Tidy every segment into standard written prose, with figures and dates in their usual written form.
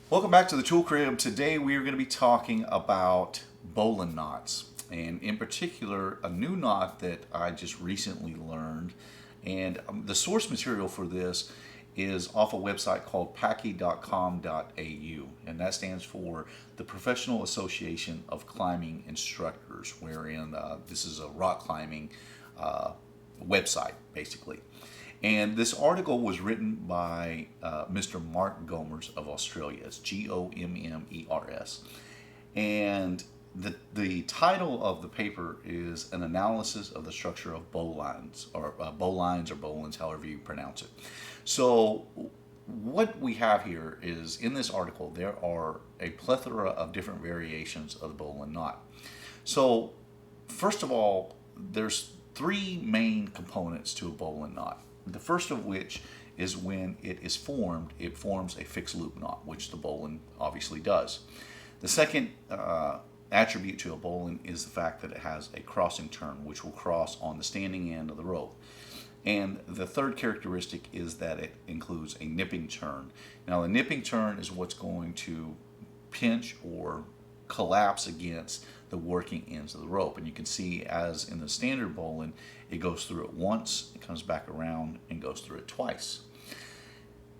Welcome back to the Tool Crib. Today we are going to be talking about bowline knots, and in particular a new knot that I just recently learned. And the source material for this is off a website called packy.com.au, and that stands for the Professional Association of Climbing Instructors, wherein this is a rock climbing website basically. And this article was written by Mr. Mark Gomers of Australia. It's Gommers. And the title of the paper is An Analysis of the Structure of Bowlines, or bowlines, however you pronounce it. So what we have here is, in this article, there are a plethora of different variations of the bowline knot. So first of all, there's three main components to a bowline knot. The first of which is when it is formed, it forms a fixed loop knot, which the bowline obviously does. The second attribute to a bowline is the fact that it has a crossing turn, which will cross on the standing end of the rope. And the third characteristic is that it includes a nipping turn. Now, the nipping turn is what's going to pinch or collapse against the working ends of the rope. And you can see, as in the standard bowline, it goes through it once, it comes back around and goes through it twice.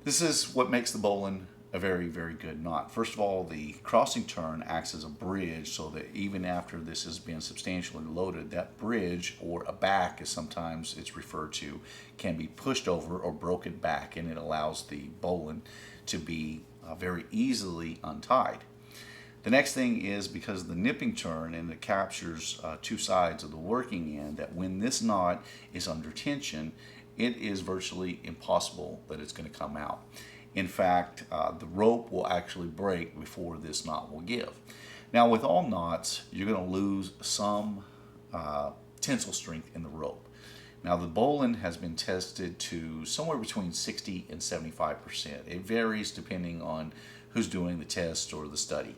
This is what makes the bowline a very, very good knot. First of all, the crossing turn acts as a bridge, so that even after this has been substantially loaded, that bridge, or a back as sometimes it's referred to, can be pushed over or broken back, and it allows the bowline to be very easily untied. The next thing is, because of the nipping turn, and it captures two sides of the working end, that when this knot is under tension, it is virtually impossible that it's going to come out. In fact, the rope will actually break before this knot will give. Now, with all knots, you're going to lose some tensile strength in the rope. Now, the bowline has been tested to somewhere between 60 and 75%. It varies depending on who's doing the test or the study.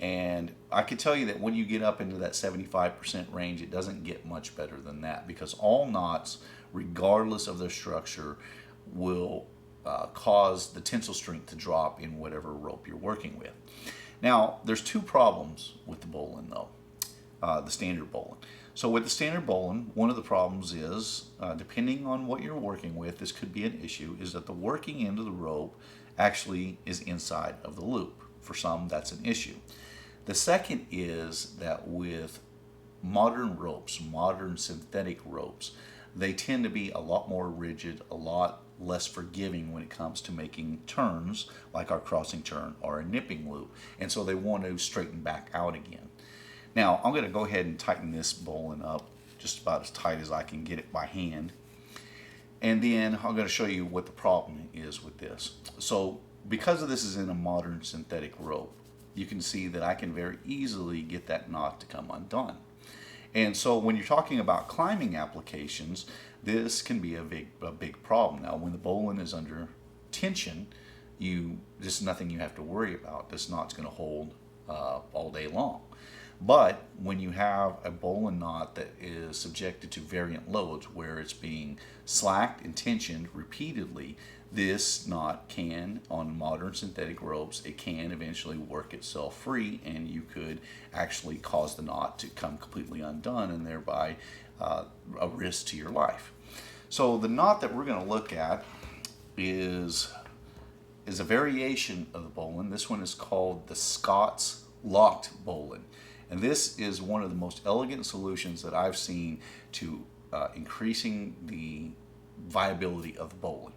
And I can tell you that when you get up into that 75% range, it doesn't get much better than that, because all knots, regardless of their structure, will cause the tensile strength to drop in whatever rope you're working with. Now, there's two problems with the bowline, though, the standard bowline. So with the standard bowline, one of the problems is, depending on what you're working with, this could be an issue, is that the working end of the rope actually is inside of the loop. For some, that's an issue. The second is that with modern ropes, modern synthetic ropes, they tend to be a lot more rigid, a lot less forgiving when it comes to making turns, like our crossing turn or a nipping loop, and so they want to straighten back out again. Now, I'm going to go ahead and tighten this bowline up just about as tight as I can get it by hand, and then I'm going to show you what the problem is with this. So, because of this is in a modern synthetic rope, you can see that I can very easily get that knot to come undone. And so when you're talking about climbing applications, this can be a big problem. Now, when the bowline is under tension, this is nothing you have to worry about. This knot's going to hold all day long. But when you have a bowline knot that is subjected to variant loads, where it's being slacked and tensioned repeatedly, this knot can, on modern synthetic ropes, it can eventually work itself free, and you could actually cause the knot to come completely undone, and thereby a risk to your life. So the knot that we're going to look at is a variation of the bowline. This one is called the Scott's locked bowline. And this is one of the most elegant solutions that I've seen to increasing the viability of the bowline.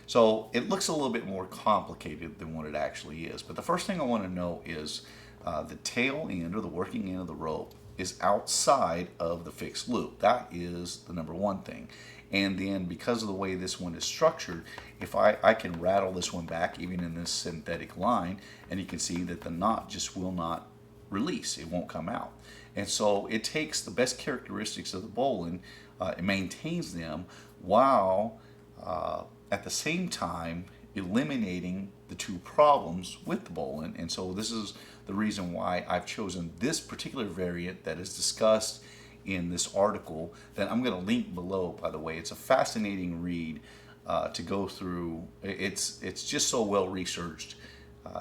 So it looks a little bit more complicated than what it actually is. But the first thing I want to know is the tail end, or the working end of the rope, is outside of the fixed loop. That is the number one thing. And then, because of the way this one is structured, if I can rattle this one back, even in this synthetic line, and you can see that the knot just will not release. It won't come out. And so it takes the best characteristics of the bowline, it maintains them, while at the same time eliminating the two problems with the bowline. And so this is the reason why I've chosen this particular variant that is discussed in this article that I'm going to link below, by the way. It's a fascinating read to go through. It's just so well researched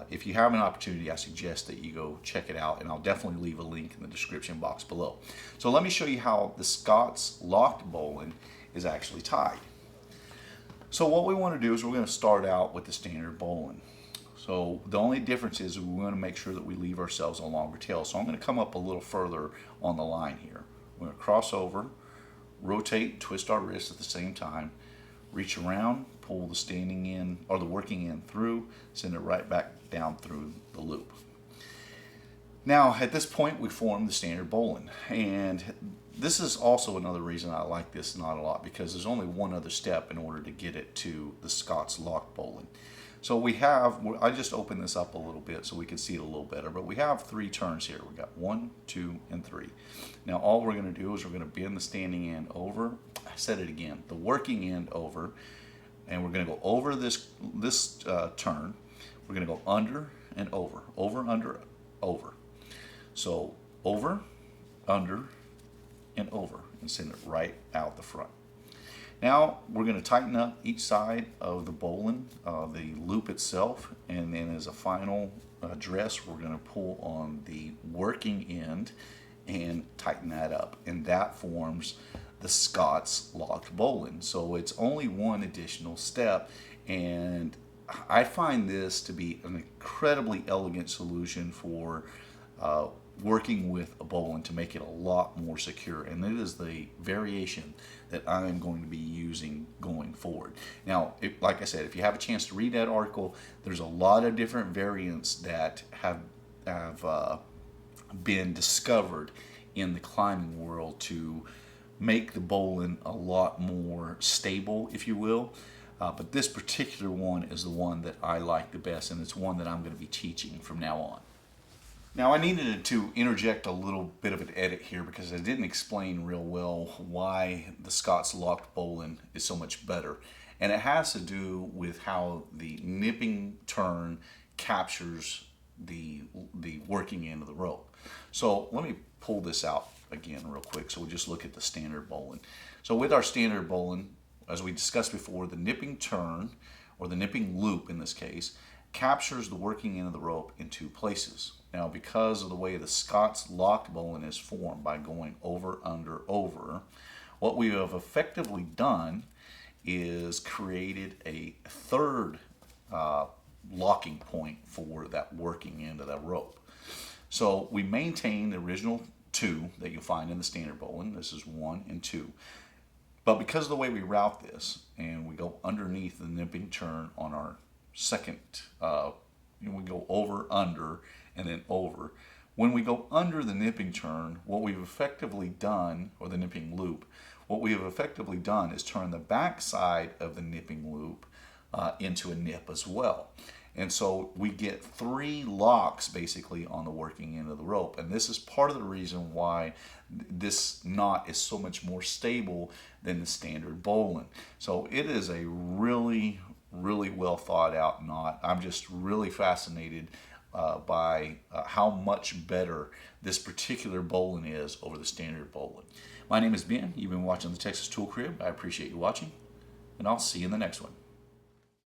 if you have an opportunity, I suggest that you go check it out, and I'll definitely leave a link in the description box below. So let me show you how the Scott's locked bowline is actually tied. So what we want to do is we're going to start out with the standard bowline. So the only difference is we want to make sure that we leave ourselves a longer tail. So I'm going to come up a little further on the line here. We're going to cross over, rotate, twist our wrists at the same time, reach around, pull the standing end or the working end through, send it right back down through the loop. Now at this point we form the standard bowline, and this is also another reason I like this knot a lot, because there's only one other step in order to get it to the Scott's locked bowline. So we have, I just opened this up a little bit so we can see it a little better, but we have 3 turns here. We got 1, 2, and 3. Now all we're going to do is we're going to bend the standing end over. I said it again, the working end over, and we're going to go over this turn. We're going to go under and over, under, over. So over, under, and over, and send it right out the front. Now we're going to tighten up each side of the bowline, the loop itself, and then as a final dress we're going to pull on the working end and tighten that up, and that forms the Scott's locked bowline. So it's only one additional step, and I find this to be an incredibly elegant solution for working with a bowline to make it a lot more secure, and it is the variation that I am going to be using going forward. Now, like I said, if you have a chance to read that article, there's a lot of different variants that have been discovered in the climbing world to make the bowline a lot more stable, if you will. But this particular one is the one that I like the best, and it's one that I'm going to be teaching from now on. Now I needed to interject a little bit of an edit here because I didn't explain real well why the Scott's locked bowline is so much better. And it has to do with how the nipping turn captures the working end of the rope. So let me pull this out again real quick so we'll just look at the standard bowline. So with our standard bowline, as we discussed before, the nipping turn, or the nipping loop in this case, captures the working end of the rope in 2 places. Now because of the way the Scott's locked bowline is formed by going over, under, over, what we have effectively done is created a third locking point for that working end of that rope. So we maintain the original 2 that you'll find in the standard bowline. This is 1 and 2. But because of the way we route this, and we go underneath the nipping turn on our second, we go over, under, and then over. When we go under the nipping turn, what we've effectively done, or the nipping loop, what we have effectively done is turn the back side of the nipping loop into a nip as well. And so we get 3 locks basically on the working end of the rope. And this is part of the reason why this knot is so much more stable than the standard bowline. So it is a really well thought out knot. I'm just really fascinated by how much better this particular bowline is over the standard bowline. My name is Ben. You've been watching the Texas Tool Crib. I appreciate you watching, and I'll see you in the next one.